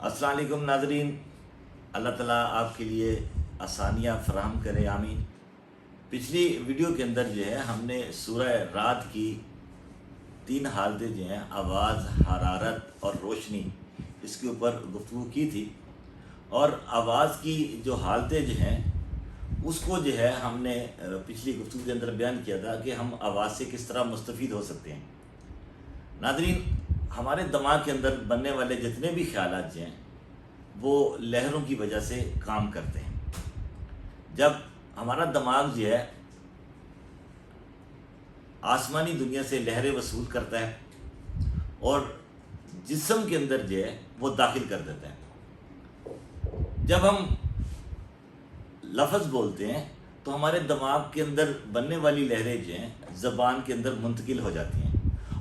अस्सलाम वालेकुम नाज़रीन, अल्लाह ताला आपके लिए आसानियाँ फराहम करे, आमीन। पिछली वीडियो के अंदर जो है हमने सूरह रात की 3 हालतें जो हैं आवाज़, हरारत और रोशनी, इसके ऊपर गुफ्तगू की थी। और आवाज़ की जो हालतें जो हैं उसको जो है हमने पिछली गुफ्तगू के अंदर बयान किया था कि हम आवाज़ से किस तरह मुस्तफ़ीद हो सकते हैं। नाज़रीन, हमारे दिमाग के अंदर बनने वाले जितने भी ख्यालात जो हैं वो लहरों की वजह से काम करते हैं। जब हमारा दिमाग जो है आसमानी दुनिया से लहरें वसूल करता है और जिस्म के अंदर जो है वो दाखिल कर देता है। जब हम लफ्ज़ बोलते हैं तो हमारे दिमाग के अंदर बनने वाली लहरें जो हैं ज़बान के अंदर मुंतकिल हो जाती हैं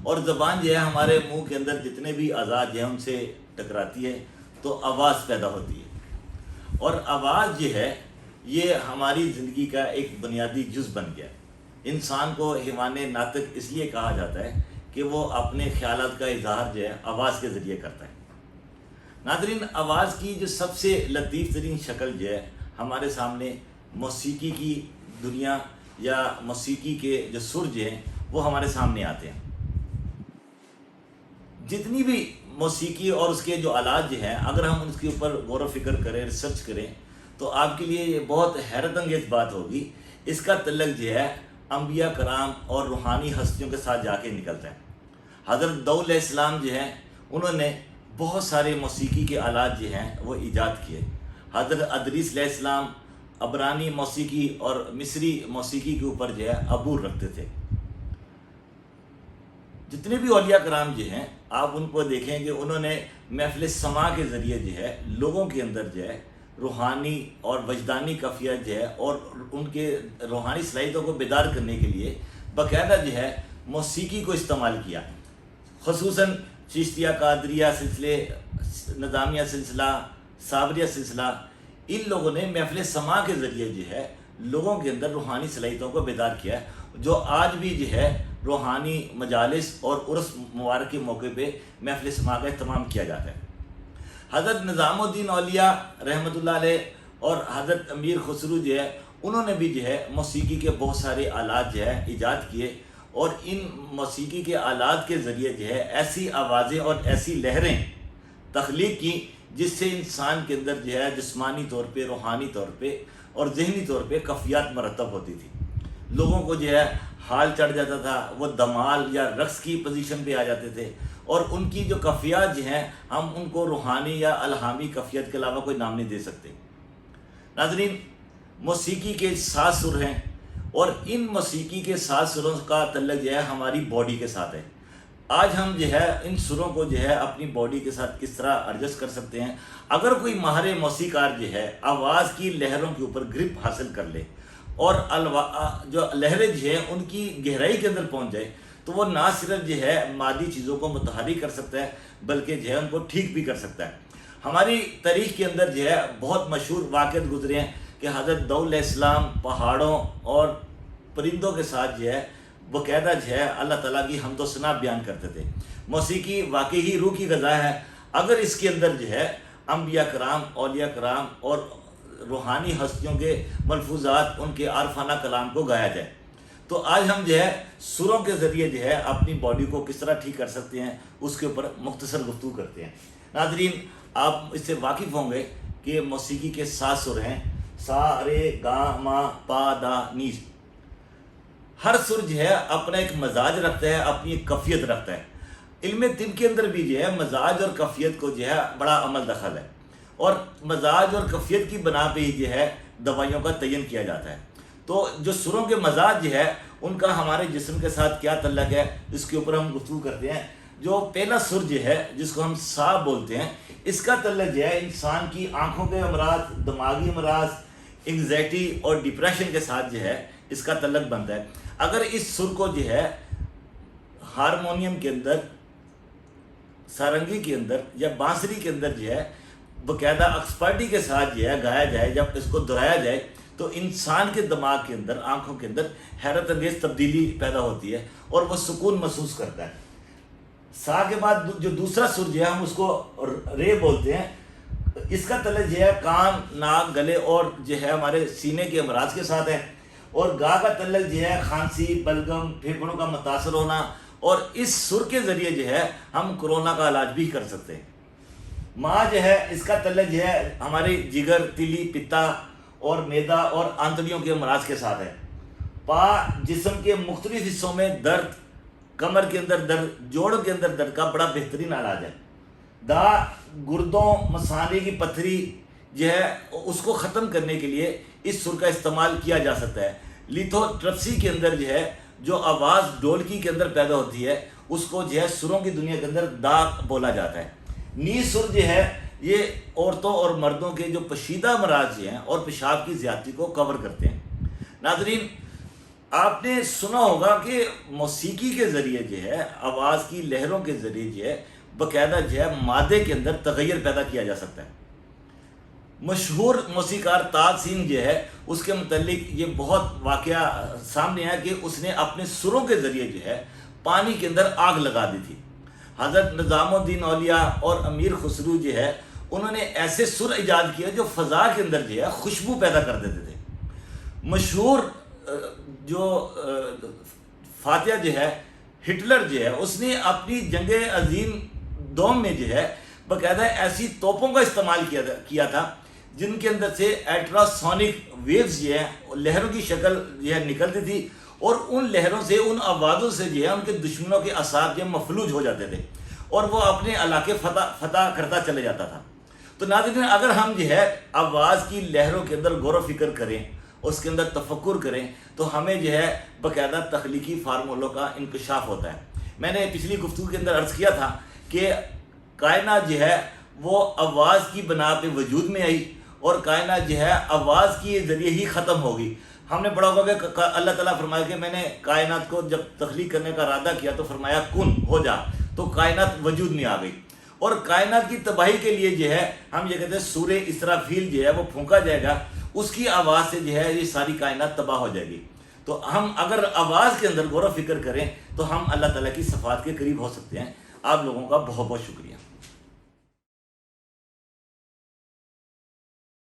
और ज़बान जो है हमारे मुंह के अंदर जितने भी आज़ाद जो है उनसे टकराती है तो आवाज़ पैदा होती है। और आवाज़ जो है ये हमारी ज़िंदगी का एक बुनियादी जुज़ बन गया। इंसान को हैवान नातिक इसलिए कहा जाता है कि वो अपने ख़यालात का इज़हार जो है आवाज़ के ज़रिए करता है। नाज़रीन, आवाज़ की जो सबसे लतीफ़ तरीन शक्ल जो है हमारे सामने मौसीकी की दुनिया या मौसीकी के जो सुर जो हैं वो हमारे सामने आते हैं। जितनी भी मौसीकी और उसके जो आलात जो हैं अगर हम उसके ऊपर गौर व फिक्र करें, रिसर्च करें तो आपके लिए ये बहुत हैरत अंगेज़ बात होगी। इसका तल्लुक़ जो है अंबिया कराम और रूहानी हस्तियों के साथ जाके निकलता है। हज़रत दाऊद अलैहिस्सलाम जो हैं उन्होंने बहुत सारे मौसीकी के आलात जो हैं वो ईजाद किए। हज़रत अदरीस अलैहिस्सलाम अबरानी मौसीकी और मिस्री मौसीकी के ऊपर जो है अबूर रखते थे। जितने भी औलिया कराम जो हैं आप उनको देखें कि उन्होंने महफ़िल समा के ज़रिए जो है लोगों के अंदर जो है रूहानी और वजदानी कफ़ियत जो है और उनके रूहानी सलाहियतों को बेदार करने के लिए बाकायदा जो है मौसीकी को इस्तेमाल किया। ख़ुसूसन चिश्तिया कादरिया सिलसिले, निज़ामिया सिलसिला, साबरिया सिलसिला, इन लोगों ने महफ़िल समा के ज़रिए जो है लोगों के अंदर रूहानी सलाहियतों को बेदार किया, जो आज भी जो है रूहानी मजालिस और उर्स मुबारक के मौके पे महफ़िल समा का इत्तमाम किया जाता है। हज़रत निज़ामुद्दीन औलिया रहमतुल्लाह अलैह और हज़रत अमीर खुसरू जो है उन्होंने भी जो है मौसीकी के बहुत सारे आलात जो है ईजाद किए और इन मौसीकी के आलात के ज़रिए जो है ऐसी आवाज़ें और ऐसी लहरें तख्लीक की जिससे इंसान के अंदर जो है जिस्मानी तौर पे, रूहानी तौर पे और ज़हनी तौर पे कफ़ियात मरतब होती थी। लोगों को जो है हाल चढ़ जाता था, वो दमाल या रक्स की पोजीशन पे आ जाते थे और उनकी जो कफ़ियात जो हैं हम उनको रूहानी या अलहामी कफ़ियत के अलावा कोई नाम नहीं दे सकते। नाज़रीन, मौसीकी के 7 सुर हैं और इन मौसीकी के 7 सुरों का तल्लुक़ जो है हमारी बॉडी के साथ है। आज हम जो है इन सुरों को जो है अपनी बॉडी के साथ किस तरह एडजस्ट कर सकते हैं। अगर कोई माहिर मौसीकार जो है आवाज़ की लहरों के ऊपर ग्रिप हासिल कर ले और जो लहरें जो हैं उनकी गहराई के अंदर पहुंच जाए तो वो ना सिर्फ जो है मादी चीज़ों को मुतहर्रिक कर सकता है बल्कि जो है उनको ठीक भी कर सकता है। हमारी तारीख़ के अंदर जो है बहुत मशहूर वाक़िअत गुजरे हैं कि हज़रत दाऊद अलैहिस्सलाम पहाड़ों और परिंदों के साथ जो है बाकायदा जो है अल्लाह ताला की हमदो सना बयान करते थे। मौसीकी वाकई ही रूह की ग़िज़ा है। अगर इसके अंदर जो है अंबिया कराम, औलिया कराम और रूहानी हस्तियों के मलफूज़ात, उनके आरफाना कलाम को गाया जाए तो आज हम जो है सुरों के ज़रिए जो है अपनी बॉडी को किस तरह ठीक कर सकते हैं उसके ऊपर मुख्तसर गुफ्तगू करते हैं। नाज़रीन, आप इससे वाकिफ़ होंगे कि मौसीकी के 7 सुर हैं सा, रे, गा, मा, पा, दा, नीज। हर सुर जो है अपना एक मजाज रखता है, अपनी एक कफ़ियत रखता है। इल्म तिब के अंदर भी जो है मजाज और कफ़ियत को जो है बड़ा अमल दखल है और मजाज और कफ़ियत की बना पे ही जो है दवाइयों का तयन किया जाता है। तो जो सुरों के मजाज जो है उनका हमारे जिस्म के साथ क्या तल्लुक़ है इसके ऊपर हम गुफ्तगू करते हैं। जो पहला सुर जो है जिसको हम सा बोलते हैं, इसका तल्लुक़ जो है इंसान की आँखों के अमराज, दिमागी अमराज, एंग्जाइटी और डिप्रेशन के साथ जो है इसका तल्लुक़ बनता है। अगर इस सुर को जो है हारमोनियम के अंदर, सारंगी के अंदर या बांसुरी के अंदर जो है बाकायदा एक्सपर्टी के साथ जो है गाया जाए, जब इसको दोहराया जाए तो इंसान के दिमाग के अंदर, आँखों के अंदर हैरत अंगेज़ तब्दीली पैदा होती है और वह सुकून महसूस करता है। सा के बाद जो दूसरा सुर जो है हम उसको रे बोलते हैं। اس کا تعلق جو ہے کان، ناک، گلے اور جو ہے ہمارے سینے کے امراض کے ساتھ ہے، اور گا کا تعلق جو ہے کھانسی، بلغم، پھیپھڑوں کا متاثر ہونا، اور اس سر کے ذریعے جو ہے ہم کورونا کا علاج بھی کر سکتے ہیں۔ ماں جو ہے اس کا تعلق جو ہے ہمارے جگر، تیلی، پتا اور میدا اور آنتڑیوں کے امراض کے ساتھ ہے۔ پا جسم کے مختلف حصوں میں درد، کمر کے اندر درد، جوڑوں کے اندر درد کا بڑا بہترین علاج ہے۔ دا گردوں، مثانے کی پتھری جو ہے اس کو ختم کرنے کے لیے اس سر کا استعمال کیا جا سکتا ہے۔ لیتھوٹرپسی کے اندر جو ہے جو آواز ڈھولکی کے اندر پیدا ہوتی ہے اس کو جو ہے سروں کی دنیا کے اندر دا بولا جاتا ہے۔ نی سر جو ہے یہ عورتوں اور مردوں کے جو پشیدہ امراض جو ہیں اور پیشاب کی زیادتی کو کور کرتے ہیں۔ ناظرین، آپ نے سنا ہوگا کہ موسیقی کے ذریعے جو ہے آواز کی لہروں کے ذریعے جو ہے باقاعدہ جو ہے مادے کے اندر تغیر پیدا کیا جا سکتا ہے۔ مشہور موسیقار تاج سنگھ جو ہے اس کے متعلق یہ بہت واقعہ سامنے آیا کہ اس نے اپنے سروں کے ذریعے جو ہے پانی کے اندر آگ لگا دی تھی۔ حضرت نظام الدین اولیاء اور امیر خسرو جو ہے انہوں نے ایسے سر ایجاد کیا جو فضا کے اندر جو ہے خوشبو پیدا کر دیتے تھے۔ مشہور جو فاتح جو ہے ہٹلر جو ہے اس نے اپنی جنگ عظیم دوم میں جو ہے باقاعدہ ایسی توپوں کا استعمال کیا تھا جن کے اندر سے الٹرا سونک ویوز جو ہے لہروں کی شکل جو ہے نکلتی تھی، اور ان لہروں سے، ان آوازوں سے جو ہے ان کے دشمنوں کے اعصاب جو مفلوج ہو جاتے تھے اور وہ اپنے علاقے فتح کرتا چلے جاتا تھا۔ تو ناظرین، اگر ہم جو ہے آواز کی لہروں کے اندر غور و فکر کریں، اس کے اندر تفکر کریں، تو ہمیں جو ہے باقاعدہ تخلیقی فارمولوں کا انکشاف ہوتا ہے۔ میں نے پچھلی گفتگو کے اندر عرض کیا تھا کہ کائنات جو ہے وہ آواز کی بنا پہ وجود میں آئی، اور کائنات جو ہے آواز کے ذریعے ہی ختم ہوگی۔ ہم نے پڑھا ہوگا کہ اللہ تعالیٰ فرمایا کہ میں نے کائنات کو جب تخلیق کرنے کا ارادہ کیا تو فرمایا کن ہو جا، تو کائنات وجود میں آ گئی۔ اور کائنات کی تباہی کے لیے جو ہے ہم یہ کہتے ہیں سورہ اسرافیل جو ہے وہ پھونکا جائے گا، اس کی آواز سے جو ہے یہ ساری کائنات تباہ ہو جائے گی۔ تو ہم اگر آواز کے اندر غور و فکر کریں تو ہم اللہ تعالیٰ کی صفات کے قریب ہو سکتے ہیں۔ آپ لوگوں کا بہت بہت شکریہ۔